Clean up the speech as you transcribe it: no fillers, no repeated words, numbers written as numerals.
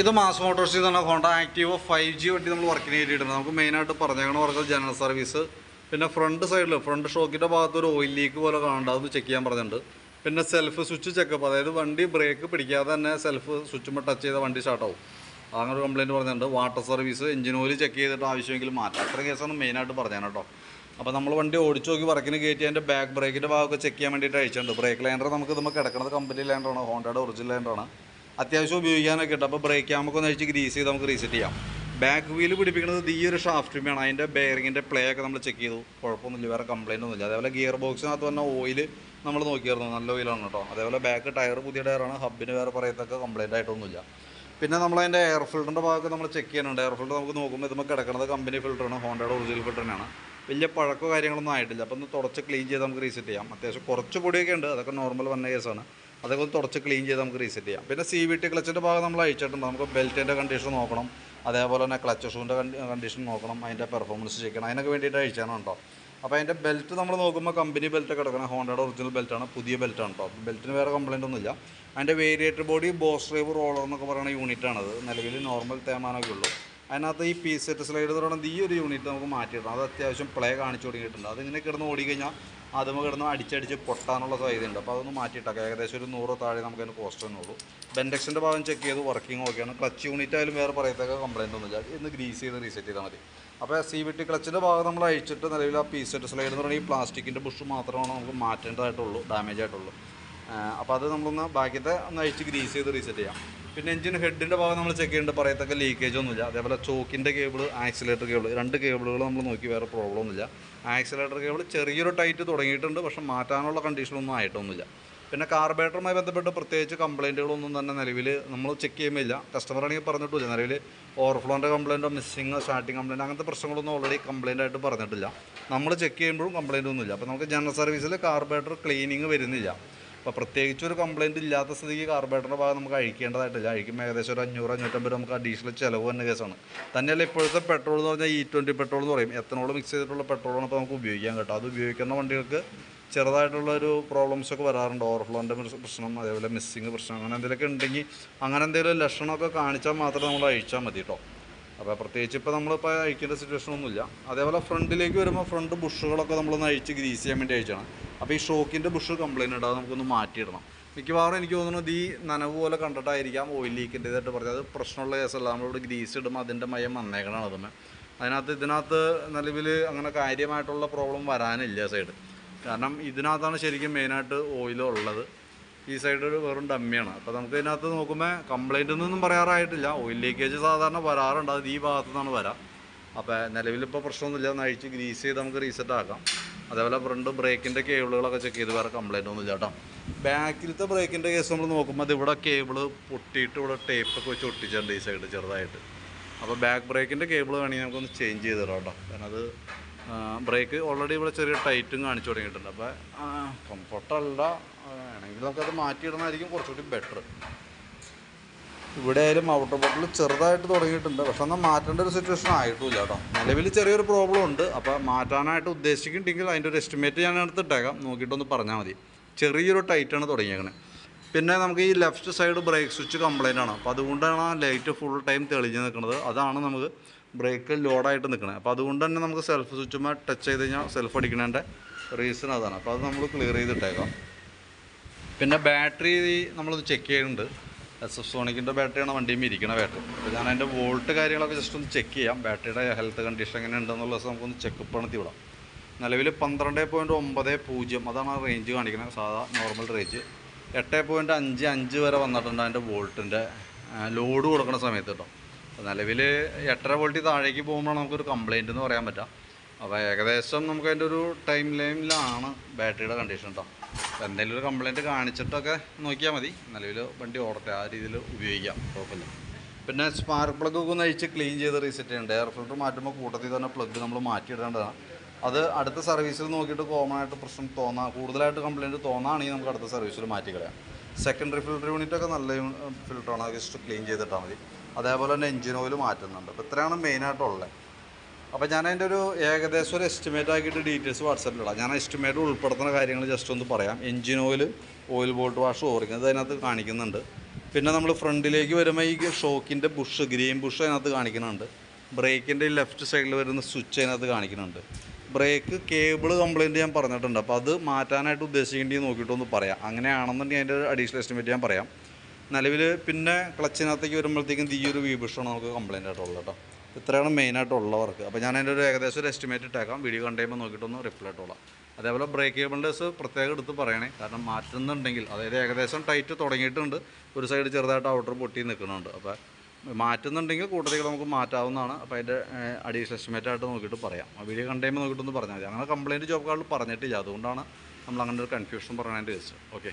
ഇത് മാസ് മോട്ടോഴ്സിൽ നിന്ന് Honda Activa 5G വണ്ടി നമ്മൾ വർക്കിന് കയറ്റിയിട്ടുണ്ട്. നമുക്ക് മെയിനായിട്ട് പറഞ്ഞേക്കണ പറഞ്ഞാൽ ജനറൽ സർവീസ്, പിന്നെ ഫ്രണ്ട് സൈഡിൽ ഫ്രണ്ട് ഷോക്കിൻ്റെ ഭാഗത്ത് ഒരു ഓയിൽ ലീക്ക് പോലെ കാണണ്ട, അതൊന്ന് ചെക്ക് ചെയ്യാൻ പറഞ്ഞിട്ടുണ്ട്. പിന്നെ സെൽഫ് സ്വിച്ച് ചെക്കപ്പ്, അതായത് വണ്ടി ബ്രേക്ക് പിടിക്കാതെ തന്നെ സെൽഫ് സ്വിച്ചുമ്പോൾ ടച്ച് ചെയ്ത വണ്ടി സ്റ്റാർട്ടാവും, അങ്ങനെ ഒരു കംപ്ലയിൻറ്റ് പറഞ്ഞിട്ടുണ്ട്. Water service, engine oil check ചെയ്തിട്ട് ആവശ്യമെങ്കിൽ മാറ്റാം. അത്ര കേസാണ് മെയിനായിട്ട് പറഞ്ഞത് കേട്ടോ. അപ്പോൾ നമ്മൾ വണ്ടി ഓടിച്ച് നോക്കി വർക്കിന് കയറ്റി അതിൻ്റെ ബാക്ക് ബ്രേക്കിൻ്റെ ഭാഗമൊക്കെ ചെക്ക് ചെയ്യാൻ വേണ്ടിയിട്ട് അയച്ചിട്ടുണ്ട്. ബ്രേക്ക് ലൈൻഡർ നമുക്ക് ഇതുമ്പോൾ കിടക്കുന്നത് കമ്പനി ലൈൻഡറാണ്, ഹോണ്ടയുടെ ഒറിജിനൽ ലൈൻഡറാണ്. അത്യാവശ്യം ഉപയോഗിക്കാനൊക്കെ ഉണ്ട്. അപ്പോൾ ബ്രേക്ക് നമുക്കൊന്ന് അഴിച്ച് ഗ്രീസ് ചെയ്ത് നമുക്ക് റീസെറ്റ് ചെയ്യാം. ബാക്ക് വീല് പിടിപ്പിക്കുന്നത് ഈ ഒരു ഷാഫ്റ്റിമാണ്. അതിൻ്റെ ബെയറിങ്ങിൻ്റെ പ്ലേ ഒക്കെ നമ്മൾ ചെക്ക് ചെയ്തു, കുഴപ്പമൊന്നുമില്ല, വേറെ കംപ്ലയിൻ്റ് ഒന്നുമില്ല. അതേപോലെ ഗിയർ ബോക്സിനകത്ത് തന്നെ ഓയിൽ നമ്മൾ നോക്കിയായിരുന്നു, നല്ല ഓയിലാണ് കേട്ടോ. അതേപോലെ ബാക്ക് ടയർ പുതിയ ടയറാണ്, ഹബിന് വേറെ പറയത്തൊക്കെ കംപ്ലയിൻ്റ് ആയിട്ടൊന്നുമില്ല. പിന്നെ നമ്മളതിൻ്റെ എയർ ഫിൽറ്ററിൻ്റെ ഭാഗമൊക്കെ നമ്മൾ ചെക്ക് ചെയ്യുന്നുണ്ട്. എയർ ഫിൽറ്റർ നമുക്ക് നോക്കുമ്പോൾ ഇതുമ്പോൾ കിടക്കുന്നത് കമ്പനി ഫിൽറ്ററാണ്, ഹോണ്ടയുടെ ഒറിജിനൽ ഫിൽറ്റർ തന്നെയാണ്. വലിയ പഴക്കോ കാര്യങ്ങളൊന്നും ആയിട്ടില്ല. അപ്പോൾ ഒന്ന് തുടച്ച് ക്ലീൻ ചെയ്ത് നമുക്ക് റീസെറ്റ് ചെയ്യാം. അത്യാവശ്യം കുറച്ച് പൊടിയൊക്കെ ഉണ്ട്, അതൊക്കെ നോർമൽ വന്ന കേസാണ്. അതൊക്കെ ഒന്ന് തുടച്ച് ക്ലീൻ ചെയ്ത് നമുക്ക് റീസെറ്റ് ചെയ്യാം. പിന്നെ CVT ക്ലച്ചിൻ്റെ ഭാഗം നമ്മൾ അയച്ചിട്ടുണ്ട്. നമുക്ക് ബെൽറ്റിൻ്റെ കണ്ടീഷൻ നോക്കണം, അതേപോലെ തന്നെ ക്ലച്ച് ഷൂവിൻ്റെ കണ്ടീഷൻ നോക്കണം, അതിൻ്റെ പെർഫോമൻസ് ചെക്ക് ചെയ്യണം. അതിനൊക്കെ വേണ്ടിയിട്ട് അയച്ചാണ് കേട്ടോ. അപ്പോൾ അതിൻ്റെ ബെൽറ്റ് നമ്മൾ നോക്കുമ്പോൾ കമ്പനി ബെൽറ്റ് കിടക്കണം, ഹോണ്ടയുടെ ഒറിജിനൽ ബെൽറ്റാണ്, പുതിയ ബെൽറ്റാണ് കേട്ടോ. ബെൽറ്റിന് വേറെ കംപ്ലയിൻ്റ് ഒന്നുമില്ല. അതിൻ്റെ variator body boss drive roller എന്നൊക്കെ പറയുന്ന യൂണിറ്റാണത്. നിലവിൽ നോർമൽ തേമാനമൊക്കെ ഉള്ളൂ. അതിനകത്ത് ഈ പീസെറ്റ് സ്ലൈഡ് എന്ന് പറയുന്നത് ഈ ഒരു യൂണിറ്റ് നമുക്ക് മാറ്റിയിടണം. അത് അത്യാവശ്യം പ്ലേ കാണിച്ചു തുടങ്ങിയിട്ടുണ്ട്. അതിങ്ങനെ കിടന്ന് ഓടിക്കഴിഞ്ഞാൽ അതും കിടന്ന് അടിച്ചടിച്ച് പൊട്ടാനുള്ള സാധ്യതയുണ്ട്. അപ്പോൾ അതൊന്ന് മാറ്റിയിട്ടൊക്കെ ഏകദേശം ഒരു 100 താഴെ നമുക്ക് അതിന് കോസ്റ്റ് തന്നുള്ളൂ. ബെൻഡെക്സിൻ്റെ ഭാഗം ചെക്ക് ചെയ്ത് വർക്കിംഗ് ഓക്കെയാണ്. ക്ലച്ച് യൂണിറ്റ് ആയാലും വേറെ പറയത്തൊക്കെ കംപ്ലയിൻ്റ് ഒന്നുമില്ല. ഇന്ന് ഗ്രീസ് ചെയ്ത് റീസെറ്റ് ചെയ്താൽ മതി. അപ്പോൾ CVT ക്ലച്ചിൻ്റെ ഭാഗം നമ്മൾ അഴിച്ചിട്ട് നിലവിൽ ആ പീസെറ്റ് സ്ലൈഡ് എന്ന് പറഞ്ഞാൽ ഈ പ്ലാസ്റ്റിക്കിൻ്റെ ബുഷ് മാത്രമാണ് നമുക്ക് മാറ്റേണ്ടതായിട്ടുള്ളൂ, ഡാമേജ് ആയിട്ടുള്ളൂ. അപ്പോൾ അത് നമ്മളൊന്ന് ബാക്കിയത്തെ ഒന്ന് അഴിച്ച് ഗ്രീസ് ചെയ്ത് റീസെറ്റ് ചെയ്യാം. പിന്നെ എഞ്ചിൻ ഹെഡിൻ്റെ ഭാഗം നമ്മൾ ചെക്ക് ചെയ്യേണ്ട പറയത്തൊക്കെ ലീക്കേജ് ഒന്നുമില്ല. അതേപോലെ ചോക്കിൻ്റെ കേബിൾ, ആക്സിലേറ്റർ കേബിൾ, 2 കേബിളുകൾ നമ്മൾ നോക്കി, വേറെ പ്രോബ്ലം ഒന്നുമില്ല. ആക്സിലേറ്റർ കേബിൾ ചെറിയൊരു ടൈറ്റ് തുടങ്ങിയിട്ടുണ്ട്, പക്ഷേ മാറ്റാനുള്ള കണ്ടീഷനൊന്നും ആയിട്ടൊന്നുമില്ല. പിന്നെ കാർബറേറ്ററുമായി ബന്ധപ്പെട്ട് പ്രത്യേകിച്ച് കംപ്ലയിൻറ്റുകളൊന്നും തന്നെ നിലവിൽ നമ്മൾ ചെക്ക് ചെയ്യുന്നില്ല. കസ്റ്റമറാണെങ്കിൽ പറഞ്ഞിട്ടില്ല നിലവിൽ ഓവർഫ്ലോൻ്റെ കംപ്ലയിൻറ്റോ മിസ്സിങ് സ്റ്റാർട്ടിങ് കംപ്ലയിൻറ്റ് അങ്ങനത്തെ പ്രശ്നങ്ങളൊന്നും ഓൾറെഡി കംപ്ലയിൻ്റ് ആയിട്ട് പറഞ്ഞിട്ടില്ല. നമ്മൾ ചെക്ക് ചെയ്യുമ്പോഴും കംപ്ലയിൻ്റ് ഒന്നുമില്ല. അപ്പോൾ നമുക്ക് ജനറൽ സർവീസിൽ കാർബറേറ്റർ ക്ലീനിങ് വരുന്നില്ല. അപ്പോൾ പ്രത്യേകിച്ച് ഒരു കംപ്ലയിൻറ്റ് ഇല്ലാത്ത സ്ഥിതിക്ക് കാർബറേറ്ററിൻ്റെ ഭാഗം നമുക്ക് അഴിക്കേണ്ടതായിട്ടില്ല. അഴിക്കുമ്പോൾ ഏകദേശം ഒരു 500-550 നമുക്ക് അഡീഷണൽ ചിലവ് തന്നെ കേസാണ്. തന്നെയല്ല ഇപ്പോഴത്തെ പെട്രോൾ എന്ന് പറഞ്ഞാൽ E20 പെട്രോൾ എന്ന് പറയും, എത്തനോൾ മിക്സ് ചെയ്തിട്ടുള്ള പെട്രോളാണ് ഇപ്പോൾ നമുക്ക് ഉപയോഗിക്കാൻ കേട്ടോ. അത് ഉപയോഗിക്കുന്ന വണ്ടികൾക്ക് ചെറുതായിട്ടുള്ളൊരു പ്രോബ്ലംസൊക്കെ വരാറുണ്ട്, ഓവർഫ്ലോൻ്റെ പ്രശ്നം, അതേപോലെ മിസ്സിങ് പ്രശ്നം, അങ്ങനെ എന്തെങ്കിലുമൊക്കെ ഉണ്ടെങ്കിൽ അങ്ങനെ എന്തെങ്കിലും ലക്ഷണമൊക്കെ കാണിച്ചാൽ മാത്രമേ നമ്മൾ അഴിച്ചാൽ മതി കേട്ടോ. അപ്പോൾ പ്രത്യേകിച്ച് ഇപ്പോൾ നമ്മളിപ്പോൾ അഴിക്കേണ്ട സിറ്റുവേഷൻ ഒന്നുമില്ല. അതേപോലെ ഫ്രണ്ടിലേക്ക് വരുമ്പോൾ ഫ്രണ്ട് ബുഷുകളൊക്കെ നമ്മളൊന്ന് അഴിച്ച് ഗ്രീസ് ചെയ്യാൻ വേണ്ടി അഴിച്ചാണ്. അപ്പോൾ ഈ ഷോക്കിൻ്റെ ബുഷ് കംപ്ലയിൻ്റ് ഉണ്ട്, അത് നമുക്കൊന്ന് മാറ്റിയിടണം. മിക്കവാറും എനിക്ക് തോന്നുന്നത് ഈ നനവ് പോലെ കണ്ടിട്ടായിരിക്കാം ഓയിൽ ലീക്കിൻ്റെതായിട്ട് പറഞ്ഞത്. അത് പ്രശ്നമുള്ള കേസല്ല, നമ്മളിവിടെ ഗ്രീസ് ഇടുമ്പോൾ അതിൻ്റെ മയം വന്നേക്കണതാണ് അതുമേ. ഇതിനകത്ത് നിലവിൽ അങ്ങനെ കാര്യമായിട്ടുള്ള പ്രോബ്ലം വരാനില്ല സൈഡ്. കാരണം ഇതിനകത്താണ് ശരിക്കും മെയിനായിട്ട് ഓയിൽ ഉള്ളത്. ഈ സൈഡ് വെറും ഡമ്മിയാണ്. അപ്പോൾ നമുക്ക് ഇതിനകത്ത് നോക്കുമ്പോൾ കംപ്ലയിൻ്റ് ഒന്നും പറയാറായിട്ടില്ല. ഓയിൽ ലീക്കേജ് സാധാരണ വരാറുണ്ട്, അത് ഈ ഭാഗത്തു നിന്നാണ് വരാം. അപ്പോൾ നിലവിലിപ്പോൾ പ്രശ്നമൊന്നുമില്ല, ഒന്ന് അഴിച്ച് ഗ്രീസ് ചെയ്ത് നമുക്ക് റീസെറ്റ് ആക്കാം. അതേപോലെ ഫ്രണ്ട് ബ്രേക്കിൻ്റെ കേബിളുകളൊക്കെ ചെക്ക് ചെയ്ത് വേറെ കംപ്ലയിൻ്റ് ഒന്നുമില്ല കേട്ടോ. ബാക്കിലത്തെ ബ്രേക്കിൻ്റെ കേസ് നമ്മൾ നോക്കുമ്പോൾ അത് ഇവിടെ കേബിള് പൊട്ടിയിട്ട് ഇവിടെ ടേപ്പൊക്കെ വെച്ച് ഒട്ടിച്ചിട്ടുണ്ട് ഈ സൈഡ് ചെറുതായിട്ട്. അപ്പോൾ ബാക്ക് ബ്രേക്കിൻ്റെ കേബിൾ വേണമെങ്കിൽ നമുക്കൊന്ന് ചേഞ്ച് ചെയ്ത് തരാം കേട്ടോ. കാരണം അത് ബ്രേക്ക് ഓൾറെഡി ഇവിടെ ചെറിയ ടൈറ്റും കാണിച്ചു തുടങ്ങിയിട്ടുണ്ട്. അപ്പോൾ കംഫർട്ടല്ല, ആണെങ്കിൽ നമുക്കത് മാറ്റിയിടുന്നതായിരിക്കും കുറച്ചുകൂടി ബെറ്റർ. ഇവിടെ ആയാലും ഔട്ടർ ബോട്ടിൽ ചെറുതായിട്ട് തുടങ്ങിയിട്ടുണ്ട്, പക്ഷെ എന്നാൽ മാറ്റേണ്ട ഒരു സിറ്റുവേഷൻ ആയിട്ടില്ല കേട്ടോ. നിലവിൽ ചെറിയൊരു പ്രോബ്ലം ഉണ്ട്. അപ്പോൾ മാറ്റാനായിട്ട് ഉദ്ദേശിക്കുന്നുണ്ടെങ്കിൽ അതിൻ്റെ ഒരു എസ്റ്റിമേറ്റ് ഞാൻ എടുത്തിട്ടേക്കാം, നോക്കിയിട്ടൊന്ന് പറഞ്ഞാൽ മതി. ചെറിയൊരു ടൈറ്റാണ് തുടങ്ങിയേക്കണേ. പിന്നെ നമുക്ക് ഈ left side brake switch complaint ആണ്. അപ്പോൾ അതുകൊണ്ടാണ് ആ ലൈറ്റ് ഫുൾ ടൈം തെളിഞ്ഞ് നിൽക്കുന്നത്. അതാണ് നമുക്ക് ബ്രേക്ക് ലോഡായിട്ട് നിൽക്കുന്നത്. അപ്പോൾ അതുകൊണ്ട് തന്നെ നമുക്ക് സെൽഫ് സ്വിച്ചുമ്പോൾ ടച്ച് ചെയ്ത് കഴിഞ്ഞാൽ സെൽഫ് അടിക്കുന്നതിൻ്റെ റീസൺ അതാണ്. അപ്പോൾ അത് നമ്മൾ ക്ലിയർ ചെയ്തിട്ടേക്കാം. പിന്നെ ബാറ്ററി നമ്മളൊന്ന് ചെക്ക് ചെയ്യുന്നുണ്ട്. SF സോണിക്കിൻ്റെ ബാറ്ററിയാണ് വണ്ടിയും ഇരിക്കണ ബാറ്ററി. അപ്പോൾ ഞാൻ അതിൻ്റെ വോൾട്ട് കാര്യങ്ങളൊക്കെ ജസ്റ്റ് ഒന്ന് ചെക്ക് ചെയ്യാം. ബാറ്ററിയുടെ ഹെൽത്ത് കണ്ടീഷൻ എങ്ങനെ ഉണ്ടെന്നുള്ളത് നമുക്കൊന്ന് ചെക്കപ്പ് നടത്തി വിടാം. നിലവിൽ 12.90 അതാണ് ആ റേഞ്ച് കാണിക്കുന്നത്, സാധാ നോർമൽ റേഞ്ച്. 8.55 വരെ വന്നിട്ടുണ്ട് അതിൻ്റെ വോൾട്ടിൻ്റെ ലോഡ് കൊടുക്കുന്ന സമയത്ത് കേട്ടോ. നിലവിൽ 8.5 വോൾട്ടിൽ താഴേക്ക് പോകുമ്പോഴാണ് നമുക്കൊരു കംപ്ലയിൻ്റ് എന്ന് പറയാൻ പറ്റുക. അപ്പോൾ ഏകദേശം നമുക്ക് അതിൻ്റെ ഒരു ടൈം ലൈനിലാണ് ബാറ്ററിയുടെ കണ്ടീഷൻ കേട്ടോ. അപ്പോൾ എന്തെങ്കിലും ഒരു കംപ്ലയിൻറ്റ് കാണിച്ചിട്ടൊക്കെ നോക്കിയാൽ മതി. നിലവിൽ വണ്ടി ഓടട്ടെ, ആ രീതിയിൽ ഉപയോഗിക്കാം, കുഴപ്പമില്ല. പിന്നെ സ്പാർക്ക് പ്ലഗ് ഒക്കെ ഒന്ന് അഴിച്ച് ക്ലീൻ ചെയ്ത് റീസെറ്റ് ചെയ്യേണ്ടത്. എയർ ഫിൽറ്റർ മാറ്റുമ്പോൾ കൂട്ടത്തിൽ തന്നെ പ്ലഗ് നമ്മൾ മാറ്റിയിടേണ്ടതാണ്. അത് അടുത്ത സർവീസിൽ നോക്കിയിട്ട് കോമൺ ആയിട്ട് പ്രശ്നം കൂടുതലായിട്ട് കംപ്ലയിൻറ്റ് തോന്നുകയാണെങ്കിൽ നമുക്ക് അടുത്ത സർവീസിൽ മാറ്റിക്കളയാം. സെക്കൻഡറി ഫിൽറ്റർ യൂണിറ്റൊക്കെ നല്ല ഫിൽറ്ററാണ്, അത് ജസ്റ്റ് ക്ലീൻ ചെയ്തിട്ടാൽ മതി. അതേപോലെ തന്നെ എഞ്ചിൻ ഓയിൽ മാറ്റുന്നുണ്ട്. അപ്പോൾ ഇത്രയാണ് മെയിനായിട്ടുള്ളത്. അപ്പോൾ ഞാൻ അതിൻ്റെ ഒരു ഏകദേശം ഒരു എസ്റ്റിമേറ്റ് ആക്കിയിട്ട് ഡീറ്റെയിൽസ് വാട്സാപ്പിലിടാം. ഞാൻ എസ്റ്റിമേറ്റ് ഉൾപ്പെടുത്തുന്ന കാര്യങ്ങൾ ജസ്റ്റ് ഒന്ന് പറയാം. എഞ്ചിൻ ഓയിൽ ബോൾട്ട് വാഷ് ഓറിക്കുന്നത് അതിനകത്ത് കാണിക്കുന്നുണ്ട്. പിന്നെ നമ്മൾ ഫ്രണ്ടിലേക്ക് വരുമ്പോൾ ഈ ഷോക്കിൻ്റെ ബുഷ് ഗ്രീൻ ബുഷ് അതിനകത്ത് കാണിക്കുന്നുണ്ട്. ബ്രേക്കിൻ്റെ ലെഫ്റ്റ് സൈഡിൽ വരുന്ന സ്വിച്ച് അതിനകത്ത് കാണിക്കുന്നുണ്ട്. ബ്രേക്ക് കേബിൾ കംപ്ലയിൻറ്റ് ഞാൻ പറഞ്ഞിട്ടുണ്ട്. അപ്പോൾ അത് മാറ്റാനായിട്ട് ഉദ്ദേശിക്കേണ്ടി നോക്കിയിട്ടൊന്ന് പറയാം. അങ്ങനെയാണെന്നുണ്ടെങ്കിൽ അതിൻ്റെ അഡീഷണൽ എസ്റ്റിമേറ്റ് ഞാൻ പറയാം. നിലവിൽ പിന്നെ ക്ലച്ചിനകത്തേക്ക് വരുമ്പോഴത്തേക്കും ഈ ഒരു വി ബുഷാണ് നമുക്ക് കംപ്ലയിൻ്റ് ആയിട്ടുള്ളത് കേട്ടോ. ഇത്രയാണ് മെയിനായിട്ടുള്ള വർക്ക്. അപ്പോൾ ഞാൻ അതിൻ്റെ ഒരു ഏകദേശം ഒരു എസ്റ്റിമേറ്റ് ഇട്ടേക്കാം. വീഡിയോ കണ്ടുകഴിയുമ്പോൾ നോക്കിയിട്ടൊന്ന് റിപ്ലൈ ഇട്ടോളാം. അതേപോലെ ബ്രേക്ക് കേബിളിൻ്റെ പ്രത്യേകം എടുത്ത് പറയണേ. കാരണം മാറ്റുന്നുണ്ടെങ്കിൽ അതായത് ഏകദേശം ടൈറ്റ് തുടങ്ങിയിട്ടുണ്ട്, ഒരു സൈഡ് ചെറുതായിട്ട് ഔട്ടർ പൊട്ടി നിൽക്കുന്നുണ്ട്. അപ്പോൾ മാറ്റുന്നുണ്ടെങ്കിൽ കൂട്ടത്തിൽ നമുക്ക് മാറ്റാവുന്നതാണ്. അപ്പോൾ അതിൻ്റെ അഡീഷണൽ എസ്റ്റിമേറ്റ് ആയിട്ട് നോക്കിയിട്ട് പറയാം. ആ വീഡിയോ കണ്ടുകഴിയുമ്പോൾ നോക്കിയിട്ടൊന്ന് പറഞ്ഞാൽ മതി. അങ്ങനെ കംപ്ലയിൻറ്റ് ജോബ് കാർഡിൽ പറഞ്ഞിട്ടില്ല, അതുകൊണ്ടാണ് നമ്മൾ അങ്ങനെ ഒരു കൺഫ്യൂഷൻ പറയാനായിട്ട് വെച്ചത്. ഓക്കെ.